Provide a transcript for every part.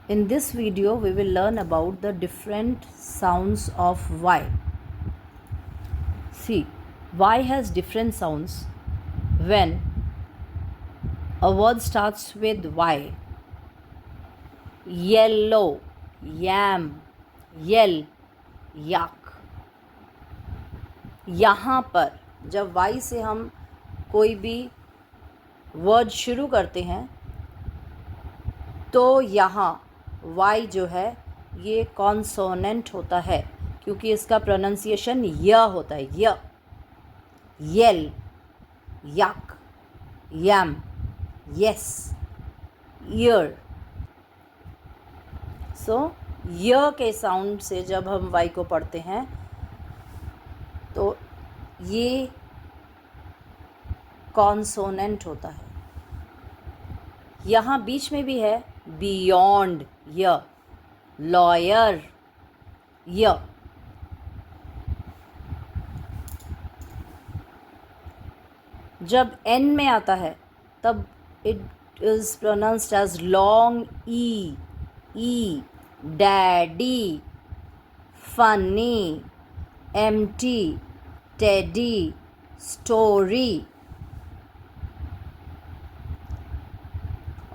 In this video, we will learn about the different sounds of Y. See, Y has different sounds when a word starts with Y. Yellow, yam, yell, yak. यहाँ पर जब Y से हम कोई भी word शुरू करते हैं तो यहाँ Y जो है ये कॉन्सोनेंट होता है क्योंकि इसका प्रोनाउंसिएशन य होता है। य, येल, यक, यम, यस, ईयर। सो य के साउंड से जब हम Y को पढ़ते हैं तो ये कॉन्सोनेंट होता है। यहाँ बीच में भी है बियॉन्ड, य, लॉयर, य। जब एन में आता है तब it is pronounced as long E, daddy, funny, empty, teddy, story.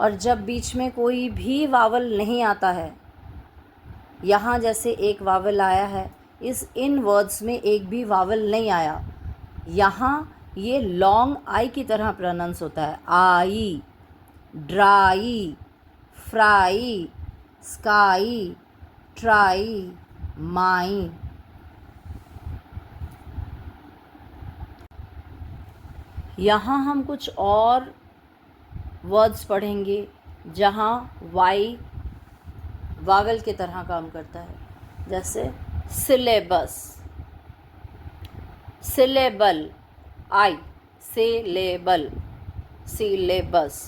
और जब बीच में कोई भी वावल नहीं आता है, यहाँ जैसे एक वावल आया है, इन वर्ड्स में एक भी वावल नहीं आया, यहाँ ये लॉन्ग आई की तरह प्रोनाउंस होता है। आई, ड्राई, फ्राई, स्काई, ट्राई, माई। यहाँ हम कुछ और वर्ड्स पढ़ेंगे जहाँ वाई वावल की तरह काम करता है, जैसे syllabus, syllable, I, syllable, syllabus,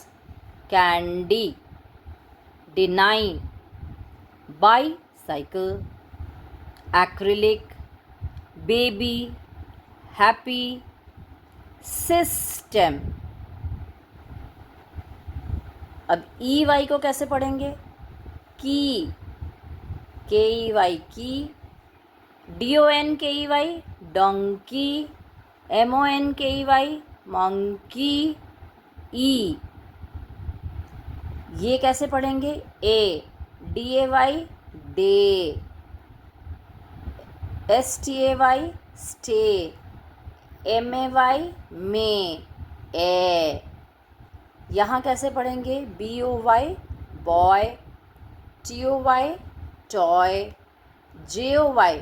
candy, deny, bicycle, acrylic, baby, happy, system. अब ई वाई को कैसे पढ़ेंगे? Key, K E Y key, D O N K E Y donkey, M O N K E Y monkey, E. ये कैसे पढ़ेंगे? A, D A Y day, S T A Y stay, M A Y may, A. यहाँ कैसे पढ़ेंगे? B O Y boy, T O Y toy, J O Y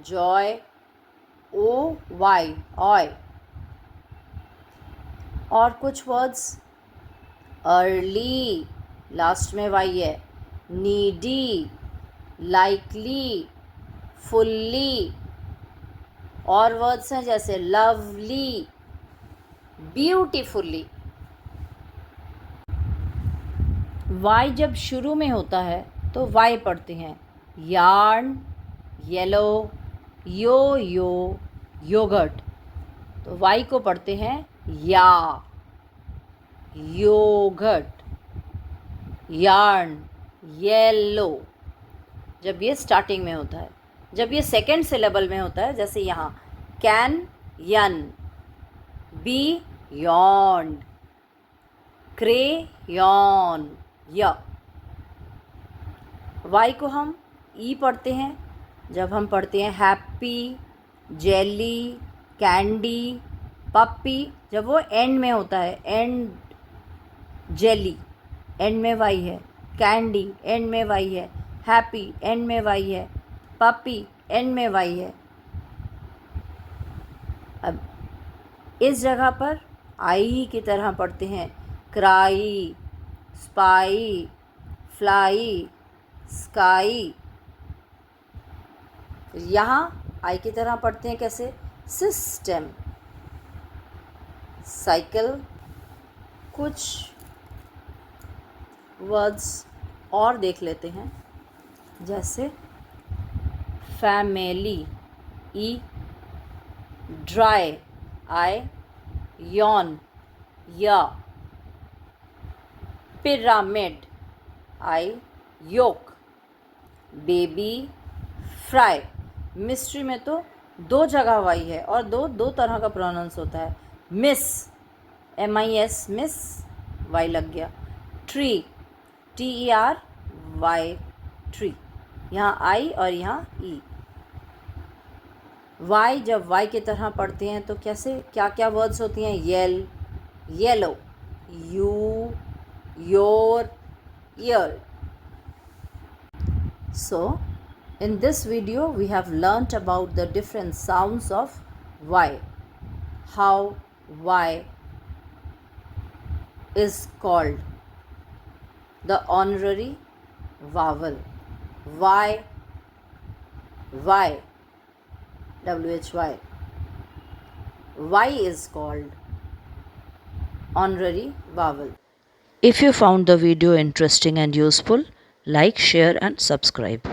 joy, O Y oy. और कुछ words early, last में Y है, needy, likely, fully. और words हैं जैसे लवली, ब्यूटीफुली। वाई जब शुरू में होता है तो वाई पढ़ते हैं। यार्न, येलो, यो, योगर्ट। तो वाई को पढ़ते हैं या, योगर्ट, यार्न, येलो। जब ये स्टार्टिंग में होता है। जब ये सेकेंड सिलेबल में होता है, जैसे यहाँ canyon, beyond, crayon, य। वाई को हम ई पढ़ते हैं जब हम पढ़ते हैं हैप्पी, जेली, कैंडी, पप्पी। जब वो एंड में होता है, एंड, जेली एंड में वाई है, कैंडी एंड में वाई है, हैप्पी एंड में वाई है, पप्पी एंड में वाई है। अब इस जगह पर आई की तरह पढ़ते हैं क्राई, स्पाई, फ्लाई, स्काई। यहाँ आई की तरह पढ़ते हैं कैसे? System, cycle. कुछ वर्ड्स और देख लेते हैं, जैसे फैमिली, ई, ड्राई, आई, यॉन, या, पिरामिड, आई, योक, बेबी, फ्राई। मिस्ट्री में तो 2 जगह वाई है और दो तरह का प्रोनाउंस होता है। मिस, MIS, मिस, वाई लग गया। ट्री, TERY, ट्री, यहाँ आई और यहाँ ई। वाई जब वाई की तरह पढ़ते हैं तो कैसे क्या क्या वर्ड्स होती हैं? Yell, yellow, you, your, year. So, in this video we have learnt about the different sounds of Y. How Y is called the honorary vowel. Y, Y, WHY. Y is called honorary vowel. If you found the video interesting and useful, like, share and subscribe.